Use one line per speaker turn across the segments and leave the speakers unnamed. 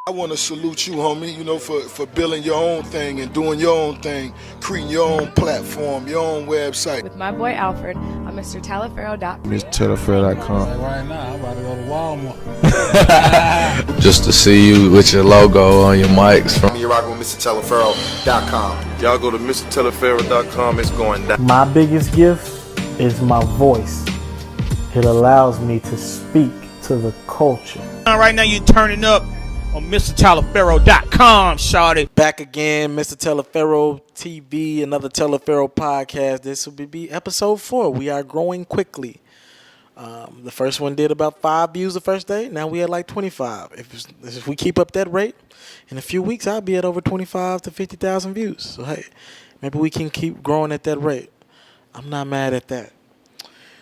I want to salute you, homie, for building your own thing and doing your own thing, creating your own platform, your own website.
With my boy Alfred on MrTaliaferro.com.
MrTaliaferro.com.
Right now, I'm about to go to Walmart.
Just to see you with your logo on your mics.
You're rocking with MrTaliaferro.com.
Y'all go to MrTaliaferro.com. It's going down.
My biggest gift is my voice. It allows me to speak to the culture.
Right now, you're turning up on MrTaliaferro.com, shawty.
Back again, Mr. Taliaferro TV, another Taliaferro podcast. This will be episode 4. We are growing quickly. The first one did about 5 views the first day. Now we at like 25. If we keep up that rate, in a few weeks I'll be at over 25 to 50,000 views. So hey, maybe we can keep growing at that rate. I'm not mad at that.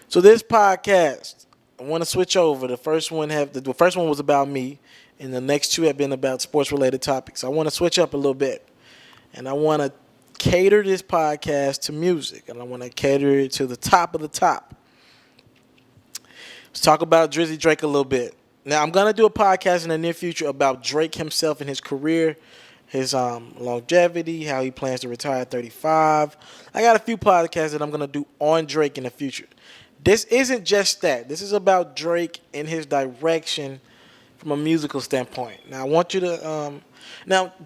So this podcast, I want to switch over. The first one was about me, and the next 2 have been about sports-related topics. I want to switch up a little bit, and I want to cater this podcast to music, and I want to cater it to the top of the top. Let's talk about Drizzy Drake a little bit. Now, I'm going to do a podcast in the near future about Drake himself and his career, his longevity, how he plans to retire at 35. I got a few podcasts that I'm going to do on Drake in the future. This isn't just that. This is about Drake and his direction from a musical standpoint. Now, I want you to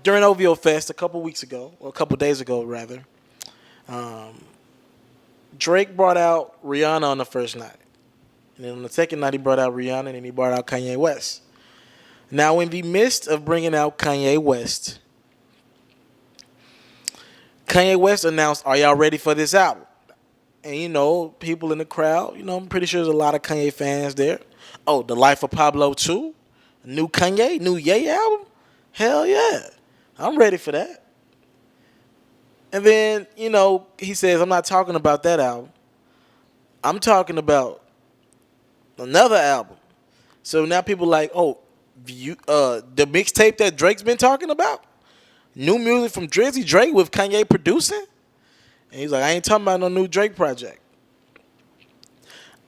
during OVO Fest a couple days ago, Drake brought out Rihanna on the first night. And then on the second night, he brought out Rihanna, and then he brought out Kanye West. Now, in the midst of bringing out Kanye West announced, "Are y'all ready for this album?" And, people in the crowd, I'm pretty sure there's a lot of Kanye fans there. Oh, The Life of Pablo 2? New Kanye? New Ye album? Hell yeah. I'm ready for that. And then, he says, "I'm not talking about that album. I'm talking about another album." So now people like, the mixtape that Drake's been talking about? New music from Drizzy Drake with Kanye producing? And he's like, "I ain't talking about no new Drake project.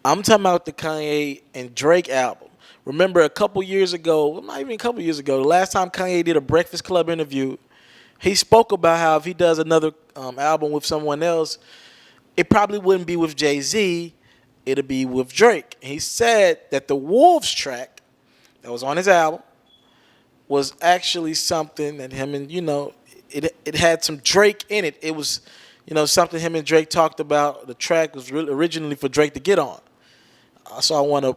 I'm talking about the Kanye and Drake album." Remember a couple years ago, not even a couple years ago, the last time Kanye did a Breakfast Club interview, he spoke about how if he does another album with someone else, it probably wouldn't be with Jay-Z, it'll be with Drake. And he said that the Wolves track that was on his album was actually something that him and, it had some Drake in it. It was, something him and Drake talked about. The track was originally for Drake to get on. So I want to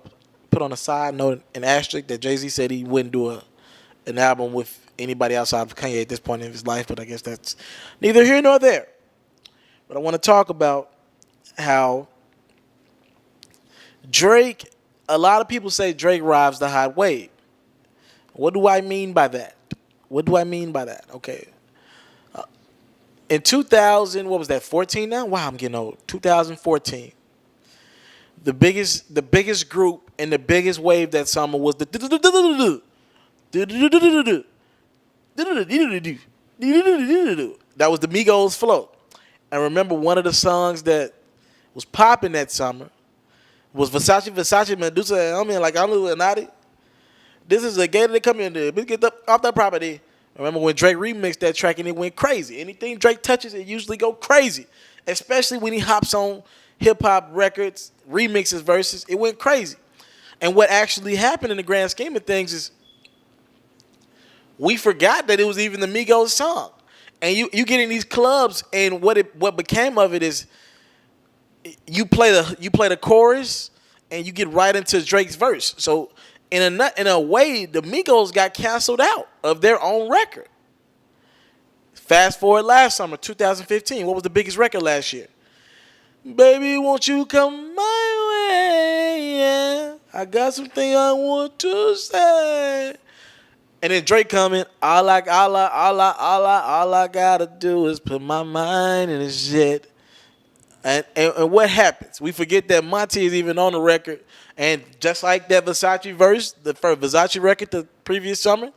put on a side note, an asterisk, that Jay-Z said he wouldn't do an album with anybody outside of Kanye at this point in his life, but I guess that's neither here nor there. But I want to talk about how Drake, a lot of people say Drake rides the hot wave. What do I mean by that? Okay. In 2000, what was that, 14 now? Wow, I'm getting old. 2014. The biggest group and the biggest wave that summer was the that was the Migos flow. And remember, one of the songs that was popping that summer was Versace Medusa. I mean, like, I'm Illuminati. This is a gator that come in there. Get off that property. Remember when Drake remixed that track and it went crazy. Anything Drake touches, it usually go crazy. Especially when he hops on hip-hop records, remixes verses, it went crazy. And what actually happened in the grand scheme of things is we forgot that it was even the Migos song. And you get in these clubs, and what became of it is you play the chorus and you get right into Drake's verse. So in a way, the Migos got canceled out of their own record. Fast forward last summer, 2015. What was the biggest record last year? "Baby, won't you come my way? Yeah, I got something I want to say." And then Drake coming, all I gotta do is put my mind in this shit. And what happens? We forget that Monty is even on the record. And just like that Versace verse, the first Versace record the previous summer,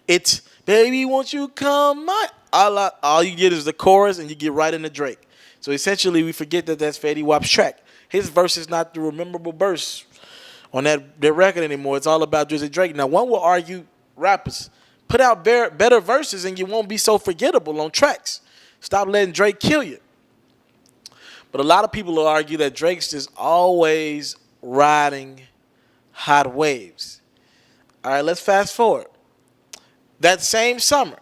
it's "Baby, won't you come my..." All you get is the chorus, and you get right into Drake. So essentially, we forget that that's Fetty Wap's track. His verse is not the memorable verse on that record anymore. It's all about Drizzy Drake. Now, one will argue rappers Put out better verses and you won't be so forgettable on tracks. Stop letting Drake kill you. But a lot of people will argue that Drake's just always riding hot waves. All right, let's fast forward. That same summer,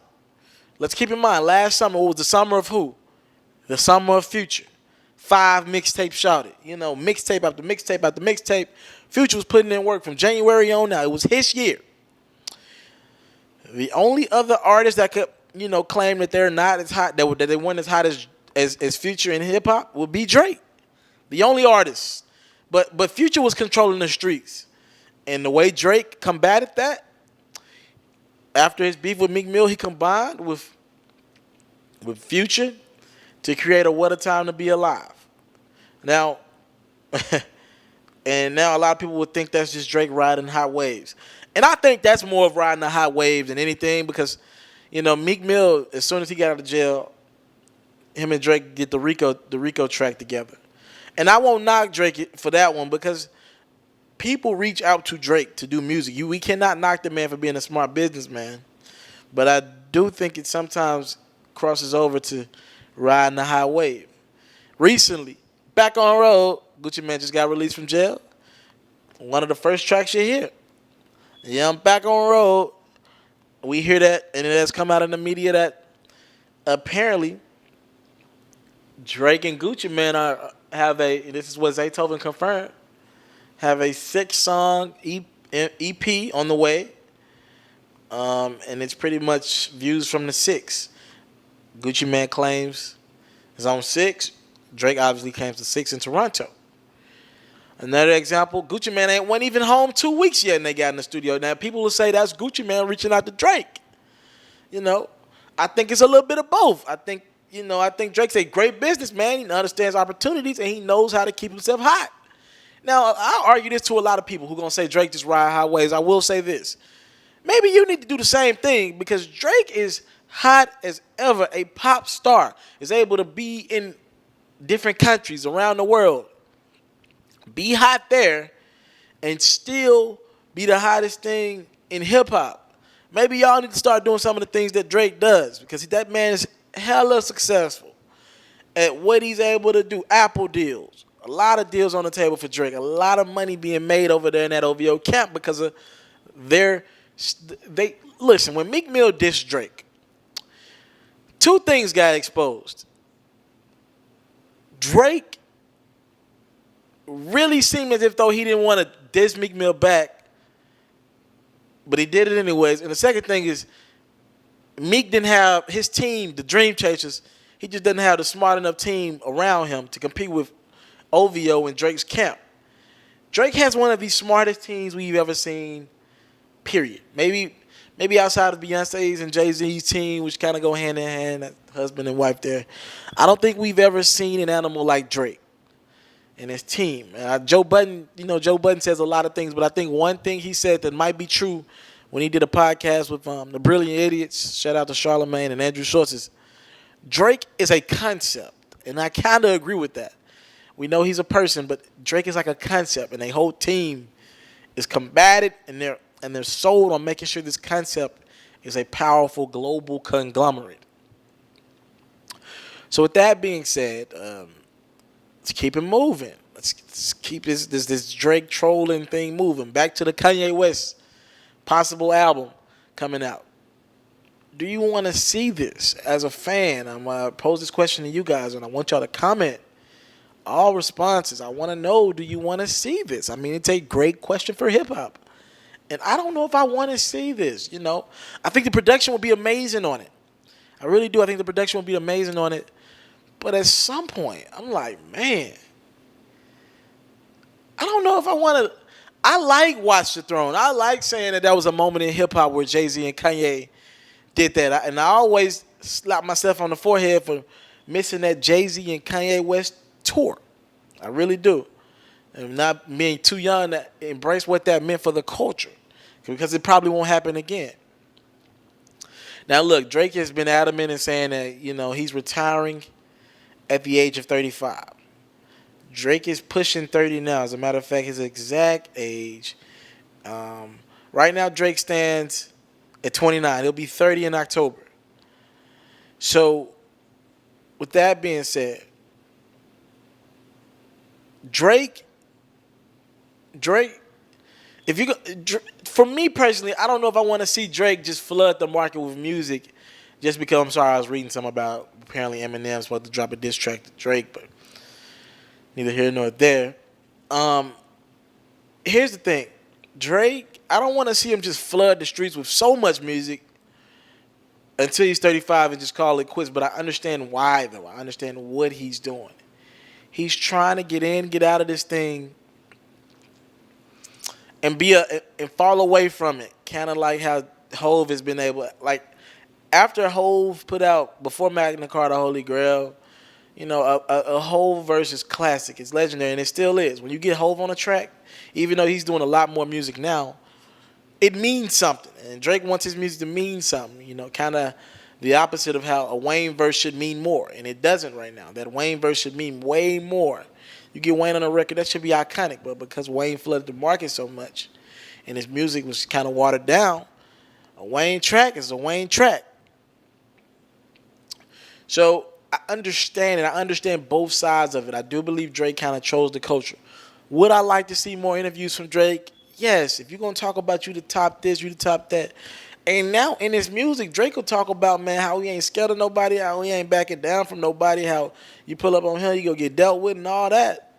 let's keep in mind, last summer was the summer of who? The summer of Future. 5 mixtapes shouted. You know, mixtape after mixtape after mixtape. Future was putting in work from January on now. It was his year. The only other artist that could, claim that they're not as hot, that they weren't as hot as Future in hip hop would be Drake. The only artist. But Future was controlling the streets. And the way Drake combated that, after his beef with Meek Mill, he combined with Future to create a What a Time to Be Alive. Now, and now a lot of people would think that's just Drake riding hot waves. And I think that's more of riding the hot waves than anything because, Meek Mill, as soon as he got out of jail, him and Drake get the Rico track together. And I won't knock Drake for that one because people reach out to Drake to do music. We cannot knock the man for being a smart businessman. But I do think it sometimes crosses over to riding the high wave. Recently, Back on Road, Gucci Mane just got released from jail. One of the first tracks you hear. Yeah, I'm back on road. We hear that, and it has come out in the media that apparently Drake and Gucci Mane this is what Zaytoven confirmed, have a 6-song EP on the way. And it's pretty much views from the 6. Gucci Mane claims his own 6. Drake obviously claims the 6 in Toronto. Another example, Gucci Mane wasn't even home 2 weeks yet and they got in the studio. Now, people will say that's Gucci Mane reaching out to Drake. I think it's a little bit of both. I think Drake's a great businessman. He understands opportunities and he knows how to keep himself hot. Now, I'll argue this to a lot of people who are going to say Drake just ride highways. I will say this. Maybe you need to do the same thing because Drake is hot as ever. A pop star is able to be in different countries around the world, be hot there, and still be the hottest thing in hip-hop. Maybe y'all need to start doing some of the things that Drake does because that man is hella successful at what he's able to do. Apple deals. A lot of deals on the table for Drake. A lot of money being made over there in that OVO camp because of listen, when Meek Mill dissed Drake, 2 things got exposed. Drake really seemed as if though he didn't want to diss Meek Mill back, but he did it anyways. And the second thing is Meek didn't have his team, the Dream Chasers, he just doesn't have the smart enough team around him to compete with OVO in Drake's camp. Drake has one of the smartest teams we've ever seen, period. Maybe outside of Beyonce's and Jay-Z's team, which kind of go hand in hand, that husband and wife there. I don't think we've ever seen an animal like Drake and his team. Joe Budden says a lot of things, but I think one thing he said that might be true when he did a podcast with the Brilliant Idiots, shout out to Charlamagne and Andrew Schultz, is Drake is a concept, and I kind of agree with that. We know he's a person, but Drake is like a concept, and a whole team is combated, and they're sold on making sure this concept is a powerful global conglomerate. So with that being said, let's keep it moving. Let's keep this Drake trolling thing moving. Back to the Kanye West possible album coming out. Do you want to see this as a fan? I'm going to pose this question to you guys, and I want y'all to comment all responses. I want to know, do you want to see this? I mean, it's a great question for hip-hop. And I don't know if I want to see this, I think the production will be amazing on it. I really do. I think the production will be amazing on it. But at some point, I'm like, man, I don't know if I want to. I like Watch the Throne. I like saying that was a moment in hip-hop where Jay-Z and Kanye did that. And I always slap myself on the forehead for missing that Jay-Z and Kanye West tour. I really do. And not being too young to embrace what that meant for the culture. Because it probably won't happen again. Now, look, Drake has been adamant in saying that, he's retiring at the age of 35. Drake is pushing 30 now. As a matter of fact, his exact age. Right now, Drake stands at 29. He'll be 30 in October. So, with that being said, Drake, if you go, for me personally, I don't know if I want to see Drake just flood the market with music, just because I'm sorry I was reading something about apparently Eminem's supposed to drop a diss track to Drake, but neither here nor there. Here's the thing, Drake, I don't want to see him just flood the streets with so much music until he's 35 and just call it quits. But I understand why, though. I understand what he's doing. He's trying to get in, get out of this thing, and and fall away from it. Kind of like how Hove has been able, like after Hove put out before Magna Carta Holy Grail, you know, a Hove verse is classic. It's legendary, and it still is. When you get Hove on a track, even though he's doing a lot more music now, it means something. And Drake wants his music to mean something, you know, kind of the opposite of how a Wayne verse should mean more. And it doesn't right now. That Wayne verse should mean way more. You get Wayne on a record, that should be iconic. But because Wayne flooded the market so much and his music was kind of watered down, a Wayne track is a Wayne track. So I understand it. I understand both sides of it. I do believe Drake kind of chose the culture. Would I like to see more interviews from Drake? Yes. If you're going to talk about you the top this, you the top that. And now in his music, Drake will talk about, man, how he ain't scared of nobody, how he ain't backing down from nobody, how you pull up on him, you go get dealt with and all that.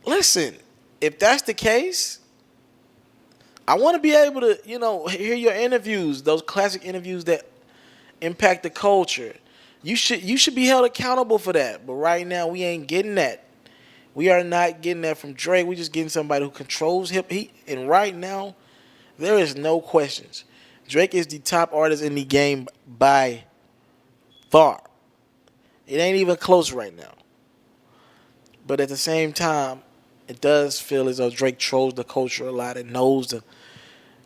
Listen, if that's the case, I want to be able to, you know, hear your interviews, those classic interviews that impact the culture. You should be held accountable for that. But right now, we ain't getting that. We are not getting that from Drake. We're just getting somebody who controls hip-hop. And right now, there is no questions. Drake is the top artist in the game by far. It ain't even close right now. But at the same time, it does feel as though Drake trolls the culture a lot and knows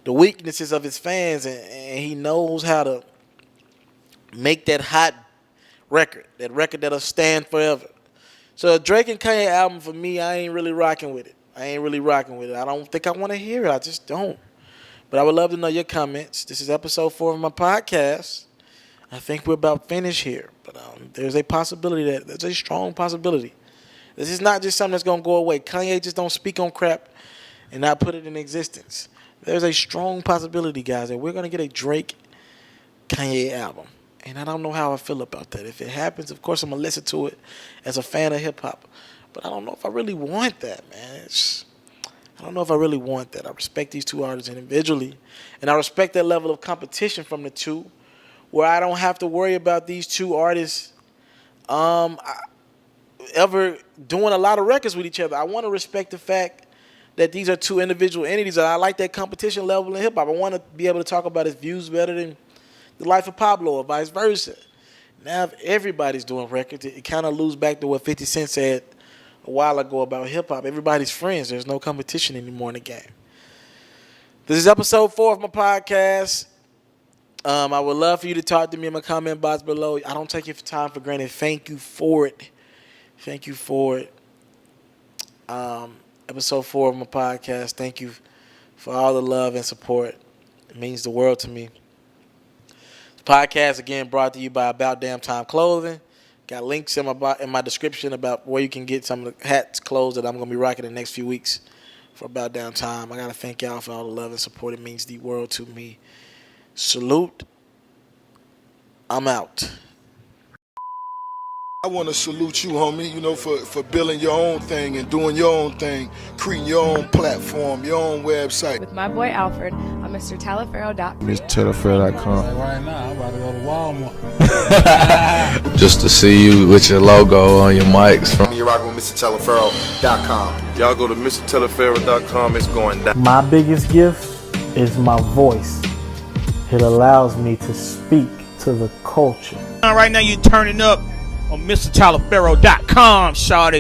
the weaknesses of his fans, and he knows how to make that hot record, that record that'll stand forever. So a Drake and Kanye album, for me, I ain't really rocking with it. I don't think I want to hear it. I just don't. But I would love to know your comments. This is episode 4 of my podcast. I think we're about finished here. But there's a strong possibility. This is not just something that's going to go away. Kanye just don't speak on crap and not put it in existence. There's a strong possibility, guys, that we're going to get a Drake-Kanye album. And I don't know how I feel about that. If it happens, of course, I'm going to listen to it as a fan of hip-hop. But I don't know if I really want that, man. I don't know if I really want that. I respect these two artists individually. And I respect that level of competition from the two, where I don't have to worry about these two artists ever doing a lot of records with each other. I want to respect the fact that these are two individual entities. And I like that competition level in hip-hop. I want to be able to talk about his views better than the life of Pablo or vice versa. Now, if everybody's doing records, it kind of loses back to what 50 Cent said a while ago about hip-hop. Everybody's friends. There's no competition anymore in the game. This is episode 4 of my podcast. I would love for you to talk to me in my comment box below. I don't take your time for granted. Thank you for it. Thank you for it. Episode 4 of my podcast. Thank you for all the love and support. It means the world to me. The podcast, again, brought to you by About Damn Time Clothing. Got links in my description about where you can get some of the hats, clothes that I'm going to be rocking in the next few weeks for About Damn Time. I got to thank y'all for all the love and support. It means the world to me. Salute. I'm out.
I want to salute you, homie, you know, for building your own thing and doing your own thing, creating your own platform, your own website.
With my boy Alfred on MrTalafero.com.
MrTalafero.com.
Right now, I'm about to go to Walmart.
Just to see you with your logo on your mics from.
You're rocking with MrTalafero.com.
Y'all go to MrTalafero.com. It's going down.
My biggest gift is my voice. It allows me to speak to the culture.
Right now, you're turning up on MrTalafero.com, shawty.